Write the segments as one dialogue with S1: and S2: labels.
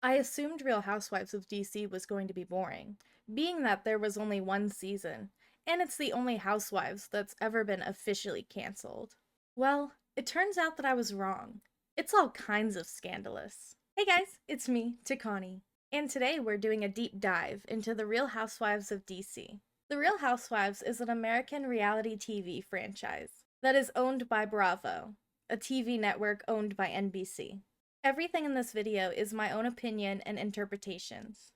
S1: I assumed Real Housewives of DC was going to be boring, being that there was only one season, and it's the only Housewives that's ever been officially canceled. Well, it turns out that I was wrong. It's all kinds of scandalous. Hey guys, it's me, Tikaani, and today we're doing a deep dive into the Real Housewives of DC. The Real Housewives is an American reality TV franchise that is owned by Bravo, a TV network owned by NBC. Everything in this video is my own opinion and interpretations.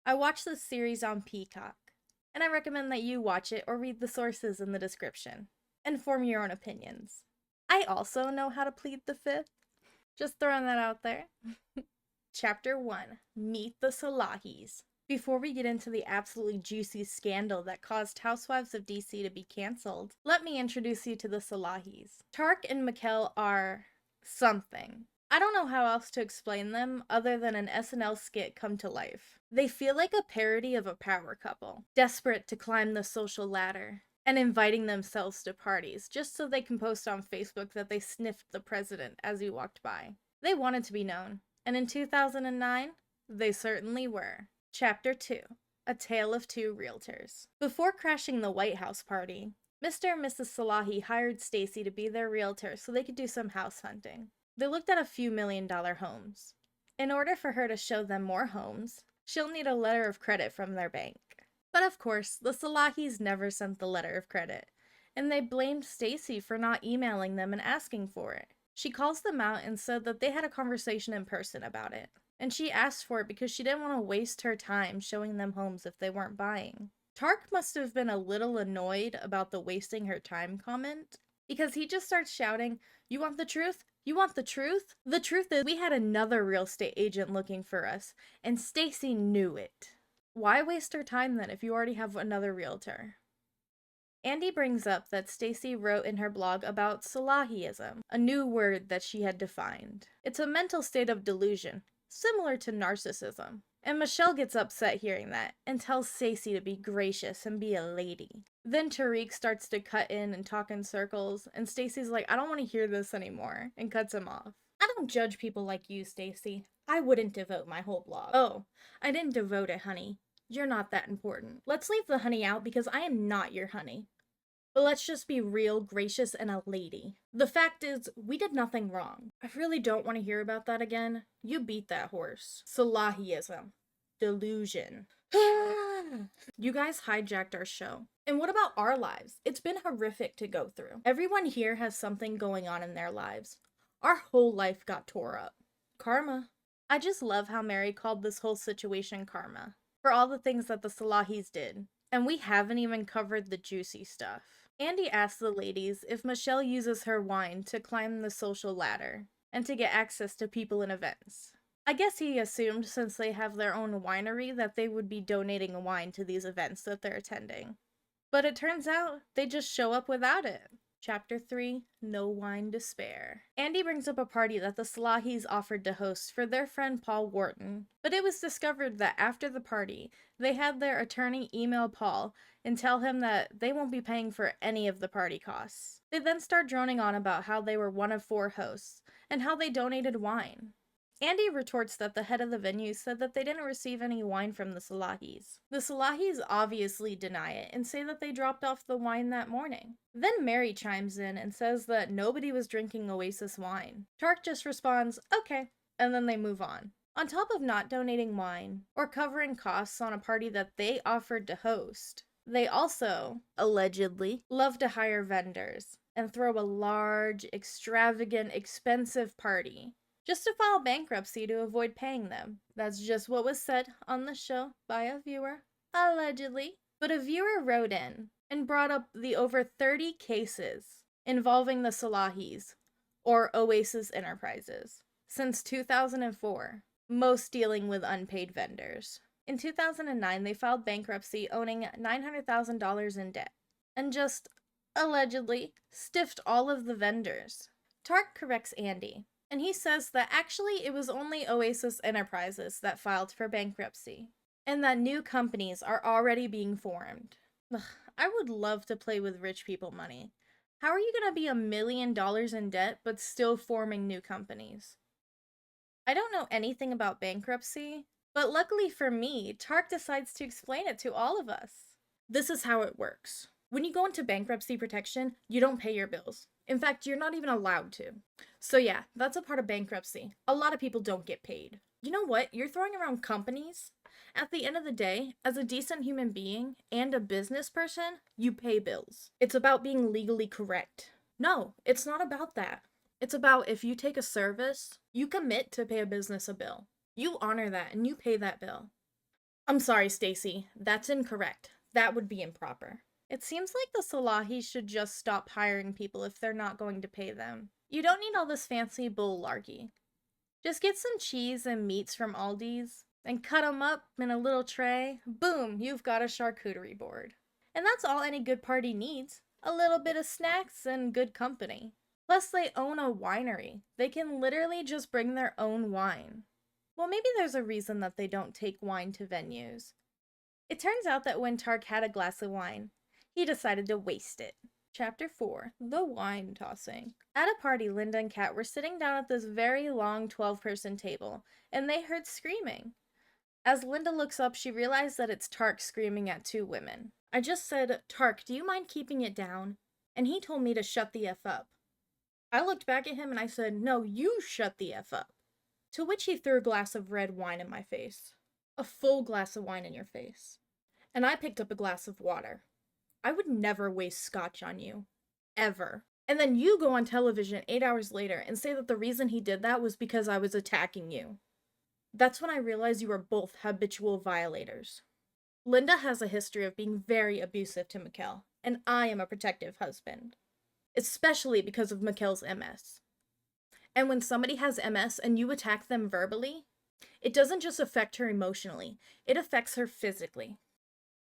S1: I watched this series on Peacock, and I recommend that you watch it or read the sources in the description, and form your own opinions. I also know how to plead the fifth. Just throwing that out there. Chapter 1, Meet the Salahis. Before we get into the absolutely juicy scandal that caused Housewives of DC to be canceled, let me introduce you to the Salahis. Tark and Micheale are something. I don't know how else to explain them other than an SNL skit come to life. They feel like a parody of a power couple, desperate to climb the social ladder, and inviting themselves to parties just so they can post on Facebook that they sniffed the president as he walked by. They wanted to be known, and in 2009, they certainly were. Chapter 2, A Tale of Two Realtors. Before crashing the White House party, Mr. and Mrs. Salahi hired Stacy to be their realtor so they could do some house hunting. They looked at a few $1 million homes. In order for her to show them more homes, she'll need a letter of credit from their bank. But of course, the Salahis never sent the letter of credit, and they blamed Stacy for not emailing them and asking for it. She calls them out and said that they had a conversation in person about it, and she asked for it because she didn't want to waste her time showing them homes if they weren't buying. Tark must have been a little annoyed about the wasting her time comment, because he just starts shouting, "You want the truth? You want the truth? The truth is we had another real estate agent looking for us, and Stacy knew it." Why waste her time then if you already have another realtor? Andy brings up that Stacy wrote in her blog about Salahism, a new word that she had defined. It's a mental state of delusion, similar to narcissism. And Micheale gets upset hearing that, and tells Stacy to be gracious and be a lady. Then Tariq starts to cut in and talk in circles, and Stacy's like, "I don't want to hear this anymore," and cuts him off. I don't judge people like you, Stacy. I wouldn't devote my whole blog. Oh, I didn't devote it, honey. You're not that important. Let's leave the honey out because I am not your honey. But let's just be real, gracious, and a lady. The fact is, we did nothing wrong. I really don't want to hear about that again. You beat that horse. Salahism. Delusion. You guys hijacked our show. And what about our lives? It's been horrific to go through. Everyone here has something going on in their lives. Our whole life got tore up. Karma. I just love how Mary called this whole situation karma, for all the things that the Salahis did. And we haven't even covered the juicy stuff. Andy asks the ladies if Micheale uses her wine to climb the social ladder and to get access to people and events. I guess he assumed since they have their own winery that they would be donating wine to these events that they're attending. But it turns out they just show up without it. Chapter 3, No Wine to Spare. Andy brings up a party that the Salahis offered to host for their friend Paul Wharton, but it was discovered that after the party, they had their attorney email Paul and tell him that they won't be paying for any of the party costs. They then start droning on about how they were one of 4 hosts, and how they donated wine. Andy retorts that the head of the venue said that they didn't receive any wine from the Salahis. The Salahis obviously deny it and say that they dropped off the wine that morning. Then Mary chimes in and says that nobody was drinking Oasis wine. Tark just responds, "Okay," and then they move on. On top of not donating wine or covering costs on a party that they offered to host, they also, allegedly, love to hire vendors and throw a large, extravagant, expensive party just to file bankruptcy to avoid paying them. That's just what was said on the show by a viewer, allegedly. But a viewer wrote in and brought up the over 30 cases involving the Salahis, or Oasis Enterprises, since 2004, most dealing with unpaid vendors. In 2009, they filed bankruptcy owning $900,000 in debt, and just, allegedly, stiffed all of the vendors. Tark corrects Andy, and he says that actually it was only Oasis Enterprises that filed for bankruptcy, and that new companies are already being formed. Ugh, I would love to play with rich people money. How are you going to be $1 million in debt but still forming new companies? I don't know anything about bankruptcy, but luckily for me, Tark decides to explain it to all of us. This is how it works. When you go into bankruptcy protection, you don't pay your bills. In fact, you're not even allowed to. So yeah, that's a part of bankruptcy. A lot of people don't get paid. You know what? You're throwing around companies. At the end of the day, as a decent human being and a business person, you pay bills. It's about being legally correct. No, it's not about that. It's about if you take a service, you commit to pay a business a bill. You honor that and you pay that bill. I'm sorry, Stacy. That's incorrect. That would be improper. It seems like the Salahis should just stop hiring people if they're not going to pay them. You don't need all this fancy bullarchy. Just get some cheese and meats from Aldi's and cut them up in a little tray. Boom, you've got a charcuterie board. And that's all any good party needs. A little bit of snacks and good company. Plus, they own a winery. They can literally just bring their own wine. Well, maybe there's a reason that they don't take wine to venues. It turns out that when Tark had a glass of wine, he decided to waste it. Chapter 4, The Wine Tossing. At a party, Linda and Kat were sitting down at this very long 12-person table, and they heard screaming. As Linda looks up, she realized that it's Tark screaming at two women. I just said, "Tark, do you mind keeping it down?" And he told me to shut the F up. I looked back at him and I said, "No, you shut the F up." To which he threw a glass of red wine in my face. A full glass of wine in your face. And I picked up a glass of water. I would never waste scotch on you. Ever. And then you go on television 8 hours later and say that the reason he did that was because I was attacking you. That's when I realized you are both habitual violators. Linda has a history of being very abusive to Micheale, and I am a protective husband. Especially because of Michael's MS. And when somebody has MS and you attack them verbally, it doesn't just affect her emotionally, it affects her physically.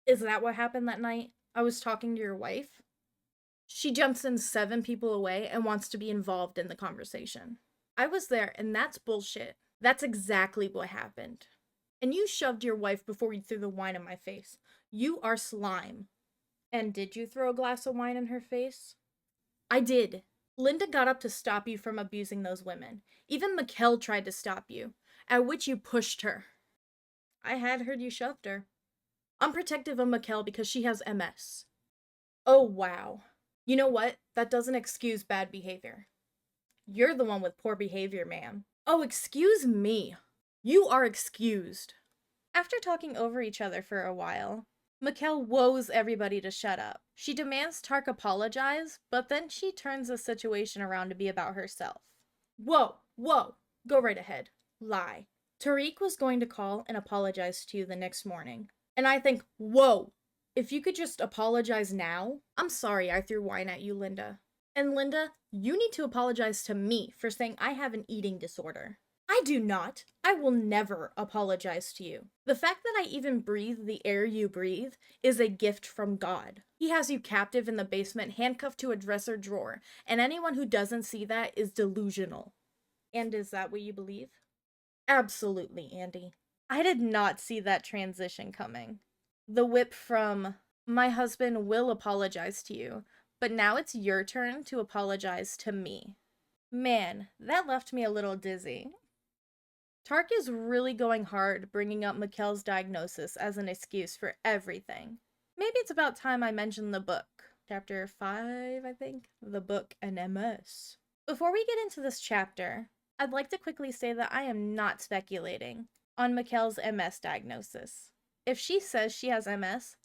S1: Is that what happened that night? I was talking to your wife? She jumps in 7 people away and wants to be involved in the conversation. I was there, and that's bullshit. That's exactly what happened. And you shoved your wife before you threw the wine in my face. You are slime. And did you throw a glass of wine in her face? I did. Linda got up to stop you from abusing those women. Even Micheale tried to stop you, at which you pushed her. I had heard you shoved her. I'm protective of Micheale because she has MS. Oh, wow. You know what? That doesn't excuse bad behavior. You're the one with poor behavior, ma'am. Oh, excuse me. You are excused. After talking over each other for a while, Micheale woes everybody to shut up. She demands Tark apologize, but then she turns the situation around to be about herself. Whoa, go right ahead. Lie. Tariq was going to call and apologize to you the next morning. And I think, whoa, if you could just apologize now. I'm sorry I threw wine at you, Linda. And Linda, you need to apologize to me for saying I have an eating disorder. I do not. I will never apologize to you. The fact that I even breathe the air you breathe is a gift from God. He has you captive in the basement, handcuffed to a dresser drawer, and anyone who doesn't see that is delusional. And is that what you believe? Absolutely, Andy. I did not see that transition coming. The whip from, "My husband will apologize to you, but now it's your turn to apologize to me." Man, that left me a little dizzy. Tark is really going hard bringing up Michaele's diagnosis as an excuse for everything. Maybe it's about time I mentioned the book. Chapter 5, I think? The book and MS. Before we get into this chapter, I'd like to quickly say that I am not speculating on Michaele's MS diagnosis. If she says she has MS,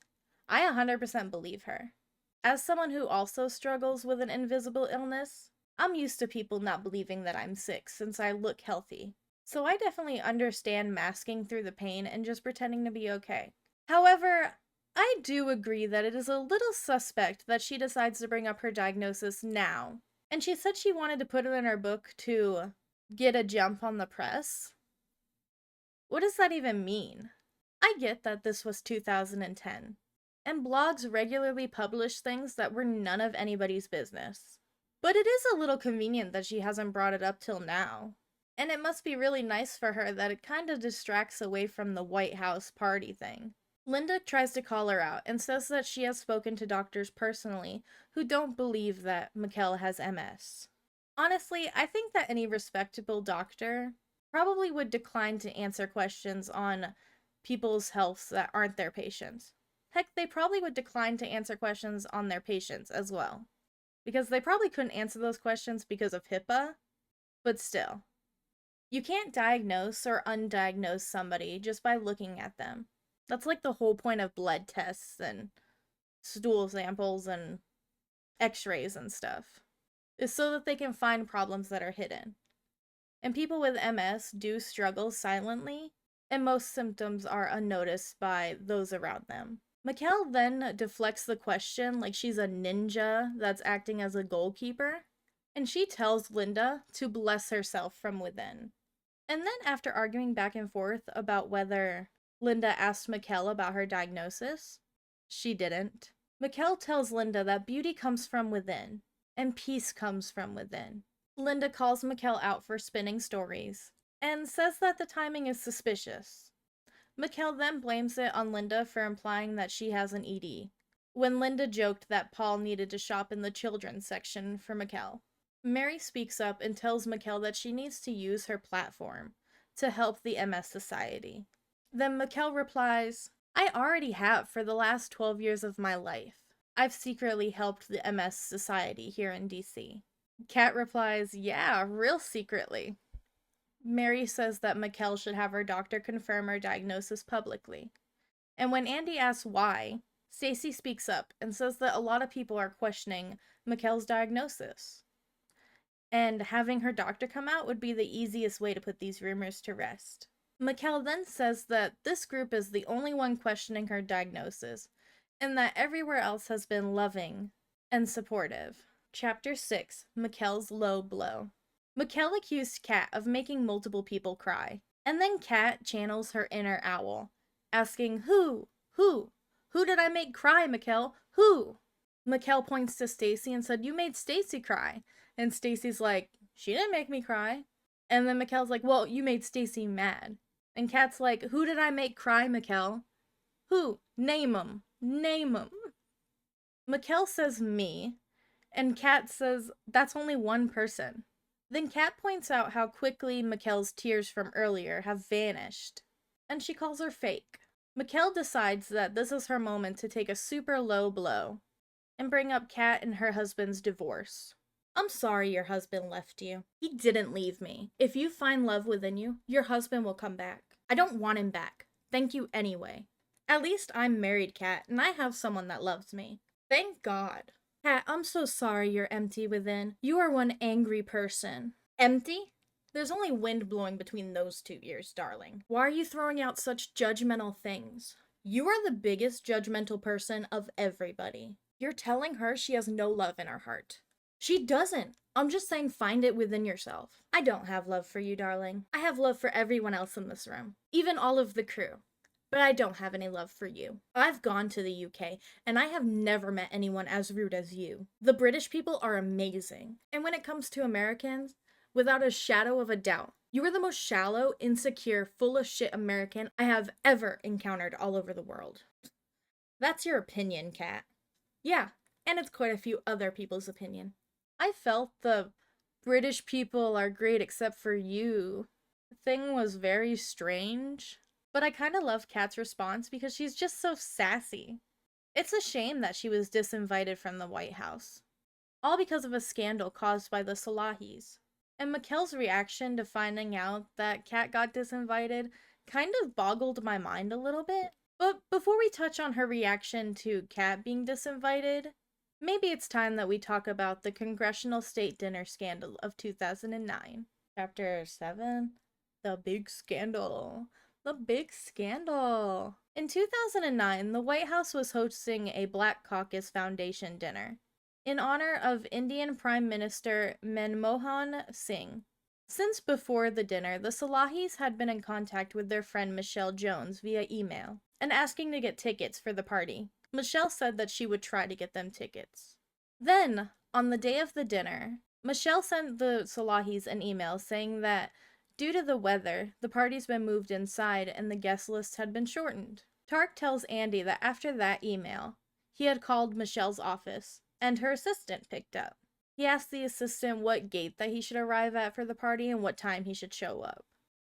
S1: I 100% believe her. As someone who also struggles with an invisible illness, I'm used to people not believing that I'm sick since I look healthy. So I definitely understand masking through the pain and just pretending to be okay. However, I do agree that it is a little suspect that she decides to bring up her diagnosis now. And she said she wanted to put it in her book to get a jump on the press. What does that even mean? I get that this was 2010, and blogs regularly publish things that were none of anybody's business. But it is a little convenient that she hasn't brought it up till now. And it must be really nice for her that it kind of distracts away from the White House party thing. Linda tries to call her out and says that she has spoken to doctors personally who don't believe that Micheale has MS. Honestly, I think that any respectable doctor probably would decline to answer questions on people's healths that aren't their patients. Heck, they probably would decline to answer questions on their patients as well. Because they probably couldn't answer those questions because of HIPAA, but still. You can't diagnose or undiagnose somebody just by looking at them. That's like the whole point of blood tests and stool samples and x-rays and stuff, is so that they can find problems that are hidden. And people with MS do struggle silently, and most symptoms are unnoticed by those around them. Micheale then deflects the question like she's a ninja that's acting as a goalkeeper, and she tells Linda to bless herself from within. And then after arguing back and forth about whether Linda asked Micheale about her diagnosis, she didn't. Micheale tells Linda that beauty comes from within, and peace comes from within. Linda calls Micheale out for spinning stories, and says that the timing is suspicious. Micheale then blames it on Linda for implying that she has an ED, when Linda joked that Paul needed to shop in the children's section for Micheale. Mary speaks up and tells Micheale that she needs to use her platform to help the MS Society. Then Micheale replies, "I already have for the last 12 years of my life. I've secretly helped the MS Society here in DC. Kat replies, "Yeah, real secretly." Mary says that Micheale should have her doctor confirm her diagnosis publicly. And when Andy asks why, Stacy speaks up and says that a lot of people are questioning Micheale's diagnosis. And having her doctor come out would be the easiest way to put these rumors to rest. Micheale then says that this group is the only one questioning her diagnosis, and that everywhere else has been loving and supportive. Chapter 6, Micheale's Low Blow. Micheale accused Kat of making multiple people cry, and then Kat channels her inner owl, asking, Who did I make cry, Micheale? Who? Micheale points to Stacy and said, "You made Stacy cry." And Stacy's like, "She didn't make me cry." And then Michael's like, "Well, you made Stacy mad." And Kat's like, "Who did I make cry, Micheale? Who? Name 'em. Name 'em." Micheale says me, and Kat says that's only one person. Then Kat points out how quickly Michael's tears from earlier have vanished, and she calls her fake. Micheale decides that this is her moment to take a super low blow and bring up Kat and her husband's divorce. "I'm sorry your husband left you. He didn't leave me. If you find love within you, your husband will come back. I don't want him back. Thank you anyway. At least I'm married, Kat, and I have someone that loves me. Thank God. Kat, I'm so sorry you're empty within. You are one angry person." Empty? There's only wind blowing between those 2 ears, darling. Why are you throwing out such judgmental things? You are the biggest judgmental person of everybody. You're telling her she has no love in her heart. She doesn't. I'm just saying find it within yourself. I don't have love for you, darling. I have love for everyone else in this room. Even all of the crew. But I don't have any love for you. I've gone to the UK, and I have never met anyone as rude as you. The British people are amazing. And when it comes to Americans, without a shadow of a doubt, you are the most shallow, insecure, full of shit American I have ever encountered all over the world. That's your opinion, Kat. Yeah, and it's quite a few other people's opinion. I felt the British people are great except for you thing was very strange. But I kind of love Kat's response because she's just so sassy. It's a shame that she was disinvited from the White House. All because of a scandal caused by the Salahis. And Michael's reaction to finding out that Kat got disinvited kind of boggled my mind a little bit. But before we touch on her reaction to Kat being disinvited, maybe it's time that we talk about the Congressional State Dinner scandal of 2009. Chapter 7, The Big Scandal. The big scandal. In 2009, the White House was hosting a Black Caucus Foundation dinner in honor of Indian Prime Minister Manmohan Singh. Since before the dinner, the Salahis had been in contact with their friend Michelle Jones via email and asking to get tickets for the party. Michelle said that she would try to get them tickets. Then, on the day of the dinner, Michelle sent the Salahis an email saying that due to the weather, the party's been moved inside and the guest list had been shortened. Tark tells Andy that after that email, he had called Michelle's office, and her assistant picked up. He asked the assistant what gate that he should arrive at for the party and what time he should show up.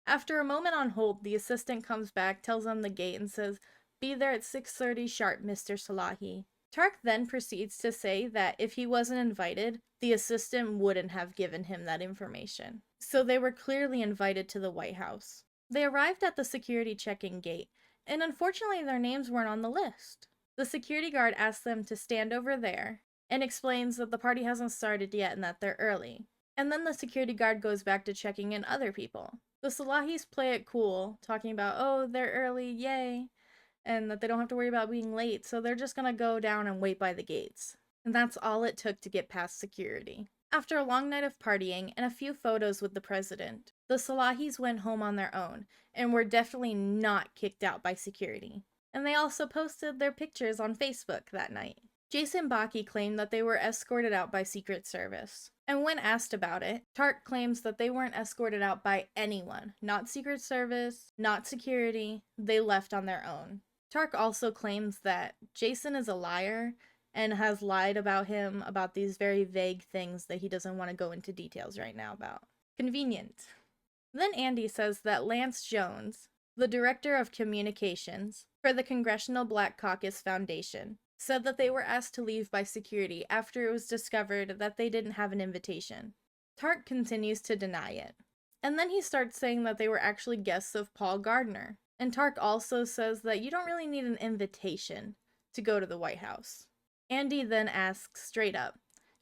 S1: After a moment on hold, the assistant comes back, tells them the gate, and says, "Be there at 6:30 sharp, Mr. Salahi." Tark then proceeds to say that if he wasn't invited, the assistant wouldn't have given him that information. So they were clearly invited to the White House. They arrived at the security check-in gate, and unfortunately their names weren't on the list. The security guard asks them to stand over there, and explains that the party hasn't started yet and that they're early. And then the security guard goes back to checking in other people. The Salahis play it cool, talking about, oh, they're early, yay, and that they don't have to worry about being late, so they're just gonna go down and wait by the gates. And that's all it took to get past security. After a long night of partying and a few photos with the president, the Salahis went home on their own, and were definitely not kicked out by security. And they also posted their pictures on Facebook that night. Jason Bakke claimed that they were escorted out by Secret Service. And when asked about it, Tark claims that they weren't escorted out by anyone. Not Secret Service, not security, they left on their own. Tark also claims that Jason is a liar and has lied about him about these very vague things that he doesn't want to go into details right now about. Convenient. Then Andy says that Lance Jones, the director of communications for the Congressional Black Caucus Foundation, said that they were asked to leave by security after it was discovered that they didn't have an invitation. Tark continues to deny it. And then he starts saying that they were actually guests of Paul Gardner. And Tark also says that you don't really need an invitation to go to the White House. Andy then asks straight up,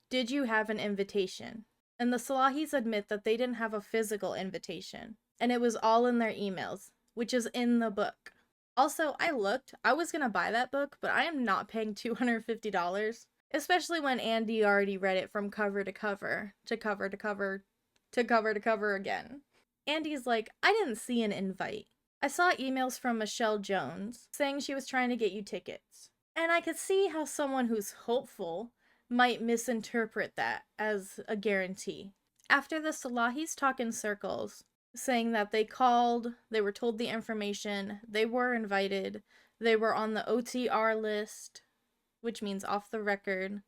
S1: "Did you have an invitation?" And the Salahis admit that they didn't have a physical invitation, and it was all in their emails, which is in the book. Also, I looked, I was gonna buy that book, but I am not paying $250, especially when Andy already read it from cover to cover, to cover to cover, to cover to cover again. Andy's like, "I didn't see an invite. I saw emails from Micheale Jones saying she was trying to get you tickets. And I could see how someone who's hopeful might misinterpret that as a guarantee." After the Salahis talk in circles, saying that they called, they were told the information, they were invited, they were on the OTR list, which means off the record.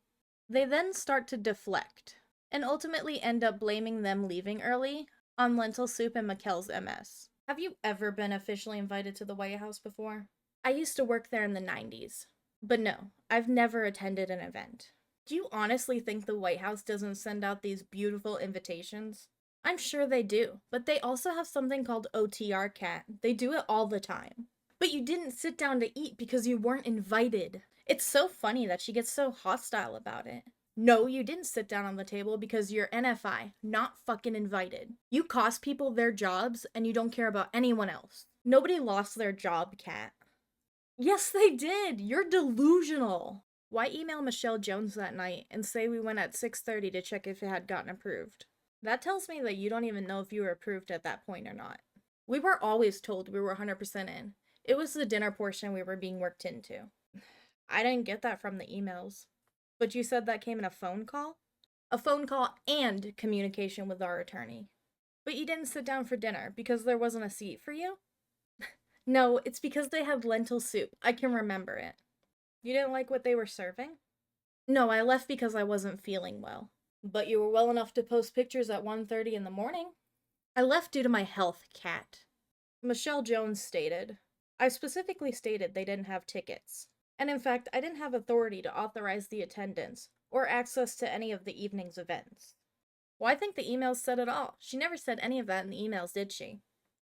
S1: They then start to deflect, and ultimately end up blaming them leaving early on lentil soup and Michael's MS. Have you ever been officially invited to the White House before? I used to work there in the 90s, but no, I've never attended an event. Do you honestly think the White House doesn't send out these beautiful invitations? I'm sure they do, but they also have something called OTR Cat. They do it all the time. But you didn't sit down to eat because you weren't invited. It's so funny that she gets so hostile about it. No, you didn't sit down on the table because you're NFI, not fucking invited. You cost people their jobs and you don't care about anyone else. Nobody lost their job, Cat. Yes, they did. You're delusional. Why email Micheale Jones that night and say we went at 6:30 to check if it had gotten approved? That tells me that you don't even know if you were approved at that point or not. We were always told we were 100% in. It was the dinner portion we were being worked into. I didn't get that from the emails. But you said that came in a phone call? A phone call and communication with our attorney. But you didn't sit down for dinner because there wasn't a seat for you? No, it's because they had lentil soup. I can remember it. You didn't like what they were serving? No, I left because I wasn't feeling well. But you were well enough to post pictures at 1:30 in the morning. I left due to my health, Cat. Micheale Jones stated, "I specifically stated they didn't have tickets. And in fact, I didn't have authority to authorize the attendance or access to any of the evening's events." Well, I think the emails said it all. She never said any of that in the emails, did she?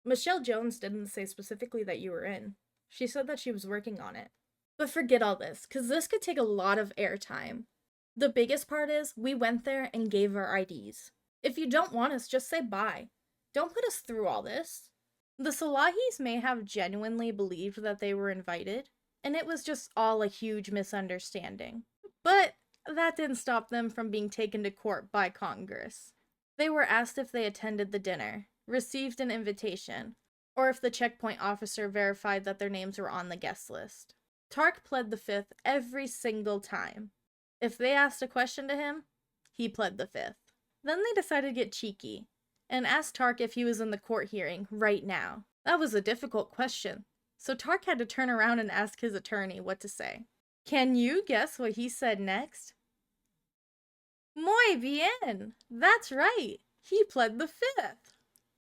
S1: Micheale Jones didn't say specifically that you were in. She said that she was working on it. But forget all this, because this could take a lot of airtime. The biggest part is, we went there and gave our IDs. If you don't want us, just say bye. Don't put us through all this. The Salahis may have genuinely believed that they were invited, and it was just all a huge misunderstanding. But that didn't stop them from being taken to court by Congress. They were asked if they attended the dinner, received an invitation, or if the checkpoint officer verified that their names were on the guest list. Tark pled the fifth every single time. If they asked a question to him, he pled the fifth. Then they decided to get cheeky and asked Tark if he was in the court hearing right now. That was a difficult question, so Tark had to turn around and ask his attorney what to say. Can you guess what he said next? Muy bien! That's right! He pled the fifth!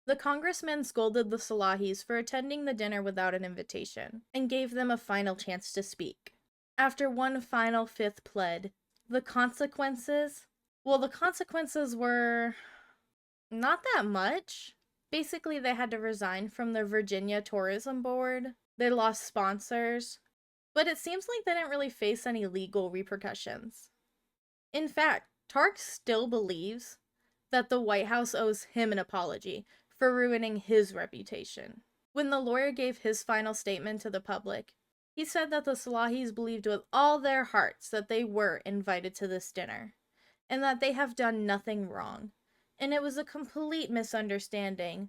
S1: The congressman scolded the Salahis for attending the dinner without an invitation, and gave them a final chance to speak. After one final fifth pled, the consequences were not that much. Basically, they had to resign from the Virginia Tourism Board. They lost sponsors, but it seems like they didn't really face any legal repercussions. In fact, Tark still believes that the White House owes him an apology for ruining his reputation. When the lawyer gave his final statement to the public, he said that the Salahis believed with all their hearts that they were invited to this dinner, and that they have done nothing wrong, and it was a complete misunderstanding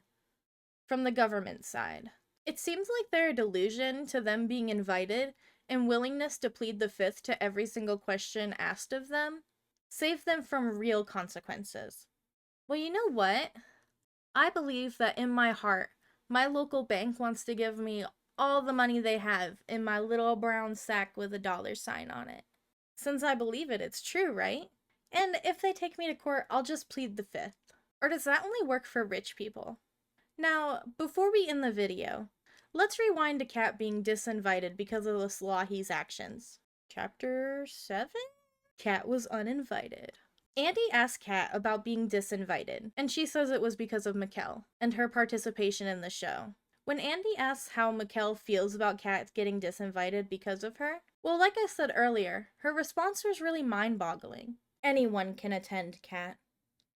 S1: from the government side. It seems like their delusion to them being invited and willingness to plead the fifth to every single question asked of them saved them from real consequences. Well, you know what? I believe that in my heart, my local bank wants to give me all the money they have in my little brown sack with a dollar sign on it. Since I believe it, it's true, right? And if they take me to court, I'll just plead the fifth. Or does that only work for rich people? Now, before we end the video, let's rewind to Kat being disinvited because of the Salahis' actions. Chapter 7? Kat was uninvited. Andy asked Kat about being disinvited, and she says it was because of Micheale and her participation in the show. When Andy asks how Micheale feels about Kat getting disinvited because of her, well, like I said earlier, her response was really mind-boggling. Anyone can attend, Kat.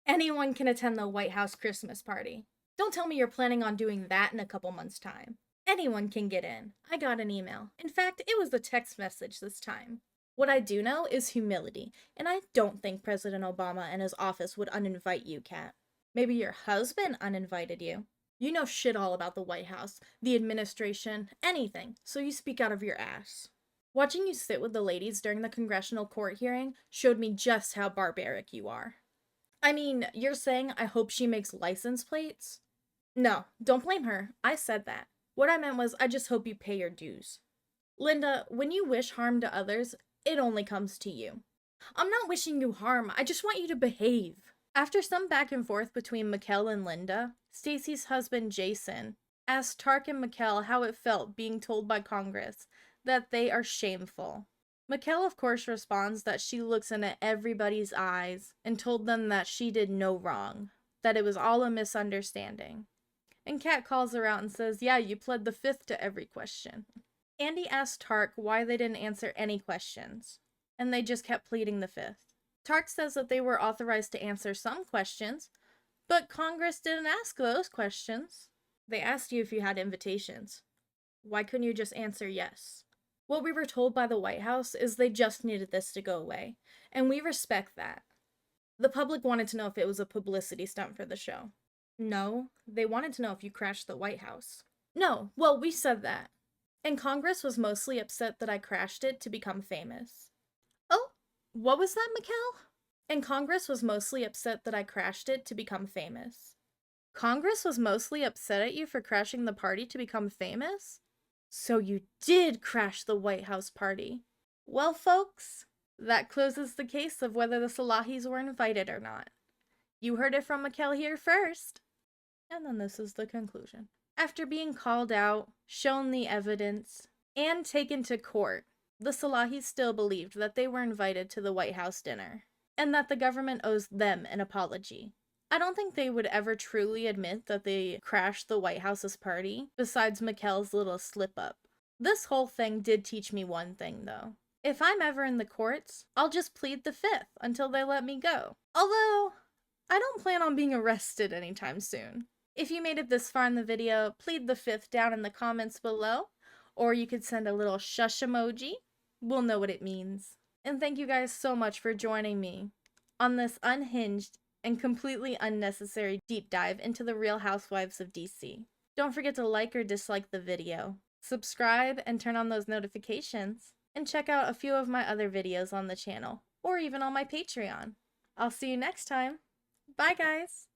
S1: Anyone can attend the White House Christmas party. Don't tell me you're planning on doing that in a couple months' time. Anyone can get in. I got an email. In fact, it was a text message this time. What I do know is humility, and I don't think President Obama and his office would uninvite you, Kat. Maybe your husband uninvited you. You know shit all about the White House, the administration, anything, so you speak out of your ass. Watching you sit with the ladies during the congressional court hearing showed me just how barbaric you are. I mean, you're saying I hope she makes license plates? No, don't blame her. I said that. What I meant was I just hope you pay your dues. Linda, when you wish harm to others, it only comes to you. I'm not wishing you harm, I just want you to behave. After some back and forth between Micheale and Linda, Stacy's husband Jason asked Tark and Micheale how it felt being told by Congress that they are shameful. Micheale of course responds that she looks into everybody's eyes and told them that she did no wrong, that it was all a misunderstanding. And Kat calls her out and says, yeah, you pled the fifth to every question. Andy asked Tark why they didn't answer any questions, and they just kept pleading the fifth. Tark says that they were authorized to answer some questions, but Congress didn't ask those questions. They asked you if you had invitations. Why couldn't you just answer yes? What we were told by the White House is they just needed this to go away, and we respect that. The public wanted to know if it was a publicity stunt for the show. No, they wanted to know if you crashed the White House. No, well, we said that. And Congress was mostly upset that I crashed it to become famous. Oh, what was that, Micheale? And Congress was mostly upset that I crashed it to become famous. Congress was mostly upset at you for crashing the party to become famous? So you did crash the White House party. Well, folks, that closes the case of whether the Salahis were invited or not. You heard it from Micheale here first. And then this is the conclusion. After being called out, shown the evidence, and taken to court, the Salahis still believed that they were invited to the White House dinner, and that the government owes them an apology. I don't think they would ever truly admit that they crashed the White House's party, besides Micheale's little slip-up. This whole thing did teach me one thing, though. If I'm ever in the courts, I'll just plead the fifth until they let me go. Although, I don't plan on being arrested anytime soon. If you made it this far in the video, plead the fifth down in the comments below, or you could send a little shush emoji. We'll know what it means. And thank you guys so much for joining me on this unhinged and completely unnecessary deep dive into the Real Housewives of DC. Don't forget to like or dislike the video, subscribe and turn on those notifications, and check out a few of my other videos on the channel, or even on my Patreon. I'll see you next time. Bye guys!